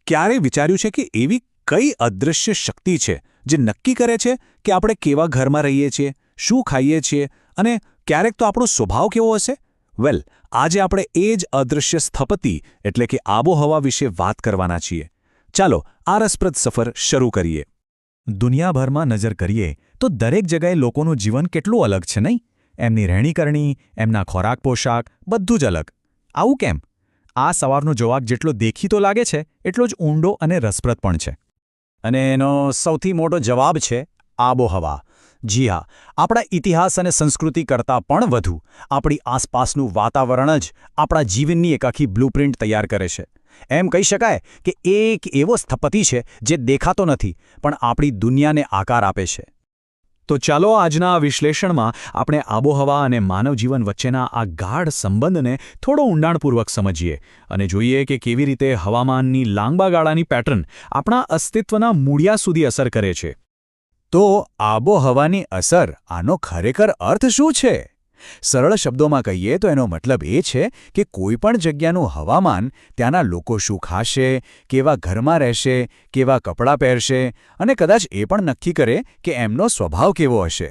ક્યારે વિચાર્યું છે કે એવી કઈ અદૃશ્ય શક્તિ છે જે નક્કી કરે છે કે આપણે કેવા ઘરમાં રહીએ છીએ, શું ખાઈએ છીએ અને ક્યારેક તો આપણો સ્વભાવ કેવો હશે? વેલ, આજે આપણે એ જ અદૃશ્ય સ્થપતિ એટલે કે આબોહવા વિશે વાત કરવાના છીએ. ચાલો આ રસપ્રદ સફર શરૂ કરીએ. દુનિયાભરમાં નજર કરીએ તો દરેક જગ્યાએ લોકોનું જીવન કેટલું અલગ છે નહીં? એમની રહેણીકરણી, એમના ખોરાક પોશાક બધું જ અલગ. આવું કેમ? આ સવારનો જવાબ જેટલો દેખીતો લાગે છે એટલો જ ઊંડો અને રસપ્રદ પણ છે. અને એનો સૌથી મોટો જવાબ છે આબોહવા. જી હા, આપણા ઇતિહાસ અને સંસ્કૃતિ કરતાં પણ વધુ આપણી આસપાસનું વાતાવરણ જ આપણા જીવનની એક આખી બ્લુપ્રિન્ટ તૈયાર કરે છે. એમ કહી શકાય કે એક એવો સ્થપતિ છે જે દેખાતો નથી પણ આપણી દુનિયાને આકાર આપે છે. તો ચાલો આજના આ વિશ્લેષણમાં આપણે આબોહવા અને માનવ જીવન વચ્ચેના આ ગાઢ સંબંધને થોડો ઊંડાણપૂર્વક સમજીએ અને જોઈએ કે કેવી રીતે હવામાનની લાંબા ગાળાની પેટર્ન આપણા અસ્તિત્વના મૂળિયા સુધી અસર કરે છે. તો આબોહવાની અસર, આનો ખરેખર અર્થ શું છે? સરળ શબ્દોમાં કહીએ તો એનો મતલબ એ છે કે કોઈપણ જગ્યાનું હવામાન ત્યાંના લોકો શું ખાશે, કેવા ઘરમાં રહેશે, કેવા કપડાં પહેરશે અને કદાચ એ પણ નક્કી કરે કે એમનો સ્વભાવ કેવો હશે.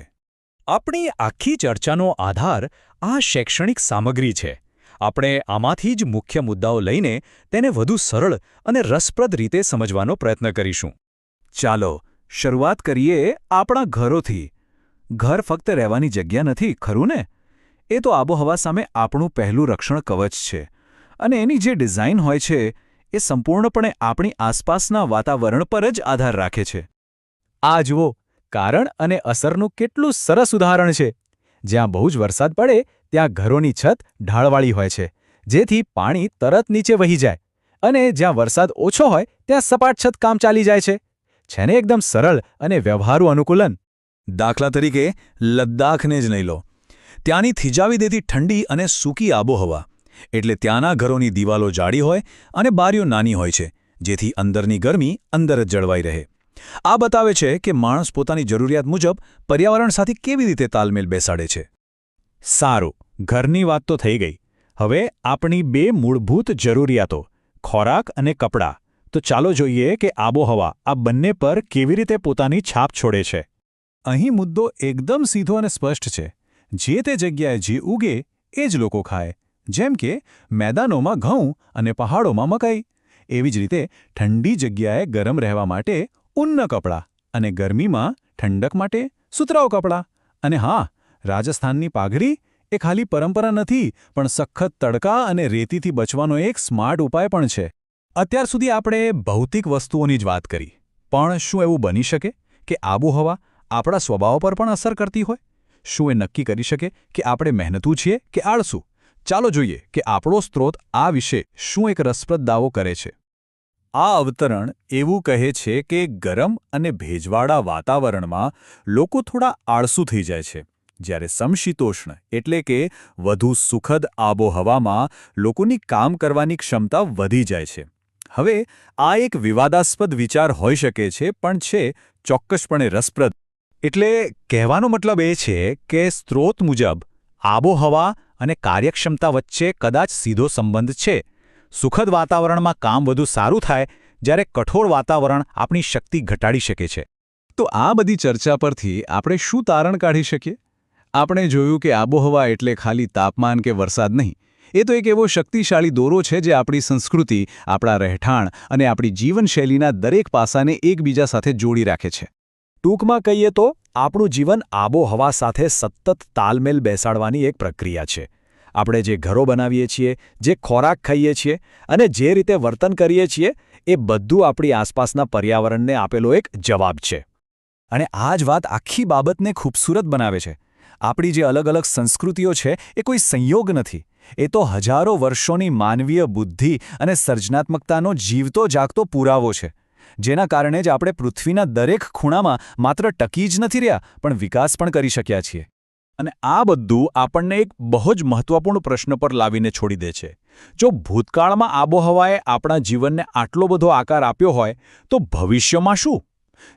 આપણી આખી ચર્ચાનો આધાર આ શૈક્ષણિક સામગ્રી છે. આપણે આમાંથી જ મુખ્ય મુદ્દાઓ લઈને તેને વધુ સરળ અને રસપ્રદ રીતે સમજવાનો પ્રયત્ન કરીશું. ચાલો શરૂઆત કરીએ આપણા ઘરોથી. ઘર ફક્ત રહેવાની જગ્યા નથી, ખરું ને? એ તો આબોહવા સામે આપણું પહેલું રક્ષણ કવચ છે. અને એની જે ડિઝાઇન હોય છે એ સંપૂર્ણપણે આપણી આસપાસના વાતાવરણ પર જ આધાર રાખે છે. આ જુઓ, કારણ અને અસરનું કેટલું સરસ ઉદાહરણ છે. જ્યાં બહુ જ વરસાદ પડે ત્યાં ઘરોની છત ઢાળવાળી હોય છે, જેથી પાણી તરત નીચે વહી જાય, અને જ્યાં વરસાદ ઓછો હોય ત્યાં સપાટ છત કામ ચાલી જાય છે. છે ને એકદમ સરળ અને વ્યવહારુ અનુકૂલન? દાખલા તરીકે લદ્દાખને જ નહીં લો. ત્યાંની થીજાવી દેતી ઠંડી અને સૂકી આબોહવા, એટલે ત્યાંના ઘરોની દિવાલો જાડી હોય અને બારીઓ નાની હોય છે, જેથી અંદરની ગરમી અંદર જ જળવાઈ રહે. આ બતાવે છે કે માણસ પોતાની જરૂરિયાત મુજબ પર્યાવરણ સાથે કેવી રીતે તાલમેલ બેસાડે છે. સારું, ઘરની વાત તો થઈ ગઈ. હવે આપણી બે મૂળભૂત જરૂરિયાતો, ખોરાક અને કપડાં. તો ચાલો જોઈએ કે આબોહવા આ બંને પર કેવી રીતે પોતાની છાપ છોડે છે. અહીં મુદ્દો એકદમ સીધો અને સ્પષ્ટ છે. જે તે જગ્યાએ જે ઉગે એ જ લોકો ખાય. જેમ કે મેદાનોમાં ઘઉં અને પહાડોમાં મકાઈ. એવી જ રીતે ઠંડી જગ્યાએ ગરમ રહેવા માટે ઊનના કપડાં અને ગરમીમાં ઠંડક માટે સુતરાઉ કપડાં. અને હા, રાજસ્થાનની પાઘડી એ ખાલી પરંપરા નથી, પણ સખત તડકા અને રેતીથી બચવાનો એક સ્માર્ટ ઉપાય પણ છે. અત્યાર સુધી આપણે ભૌતિક વસ્તુઓની જ વાત કરી, પણ શું એવું બની શકે કે આબોહવા આપણા સ્વભાવ પર પણ અસર કરતી હોય? શું એ નક્કી કરી શકે કે આપણે મહેનતુ છીએ કે આળસુ? ચાલો જોઈએ કે આપણો સ્ત્રોત આ વિશે શું એક રસપ્રદ દાવો કરે છે. આ અવતરણ એવું કહે છે કે ગરમ અને ભેજવાળા વાતાવરણમાં લોકો થોડા આળસુ થઈ જાય છે, જ્યારે સમશીતોષ્ણ એટલે કે વધુ સુખદ આબોહવામાં લોકોની કામ કરવાની ક્ષમતા વધી જાય છે. હવે આ એક વિવાદાસ્પદ વિચાર હોઈ શકે છે, પણ છે ચોક્કસપણે રસપ્રદ. એટલે કહેવાનો મતલબ એ છે કે સ્ત્રોત મુજબ આબોહવા અને કાર્યક્ષમતા વચ્ચે કદાચ સીધો સંબંધ છે. સુખદ વાતાવરણમાં કામ વધુ સારું થાય, જ્યારે કઠોર વાતાવરણ આપણી શક્તિ ઘટાડી શકે છે. તો આ બધી ચર્ચા પરથી આપણે શું તારણ કાઢી શકીએ? આપણે જોયું કે આબોહવા એટલે ખાલી તાપમાન કે વરસાદ નહીં. એ તો એક એવો શક્તિશાળી દોરો છે જે આપણી સંસ્કૃતિ, આપણા રહેઠાણ અને આપણી જીવનશૈલીના દરેક પાસાને એકબીજા સાથે જોડી રાખે છે. ટૂંકમાં કહીએ તો આપણું જીવન આબોહવા સાથે સતત તાલમેલ બેસાડવાની એક પ્રક્રિયા છે. આપણે જે ઘરો બનાવીએ છીએ, જે ખોરાક ખાઈએ છીએ અને જે રીતે વર્તન કરીએ છીએ, એ બધું આપણી આસપાસના પર્યાવરણને આપેલો એક જવાબ છે. અને આ જ વાત આખી બાબતને ખૂબસૂરત બનાવે છે. આપણી જે અલગ અલગ સંસ્કૃતિઓ છે એ કોઈ સંયોગ નથી. એ તો હજારો વર્ષોની માનવીય બુદ્ધિ અને સર્જનાત્મકતાનો જીવતો જાગતો પુરાવો છે, જેના કારણે જ આપણે પૃથ્વીના દરેક ખૂણામાં માત્ર ટકી જ નથી રહ્યા, પણ વિકાસ પણ કરી શક્યા છીએ. અને આ બધું આપણને એક બહુ જ મહત્વપૂર્ણ પ્રશ્ન પર લાવીને છોડી દે છે. જો ભૂતકાળમાં આબોહવાએ આપણા જીવનને આટલો બધો આકાર આપ્યો હોય, તો ભવિષ્યમાં શું?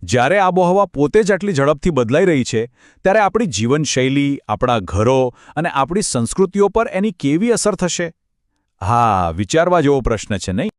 જ્યારે આબોહવા પોતે જ આટલી ઝડપથી બદલાઈ રહી છે, ત્યારે આપણી જીવનશૈલી, આપણા ઘરો અને આપણી સંસ્કૃતિઓ પર એની કેવી અસર થશે? હા, વિચારવા જેવો પ્રશ્ન છે નહીં?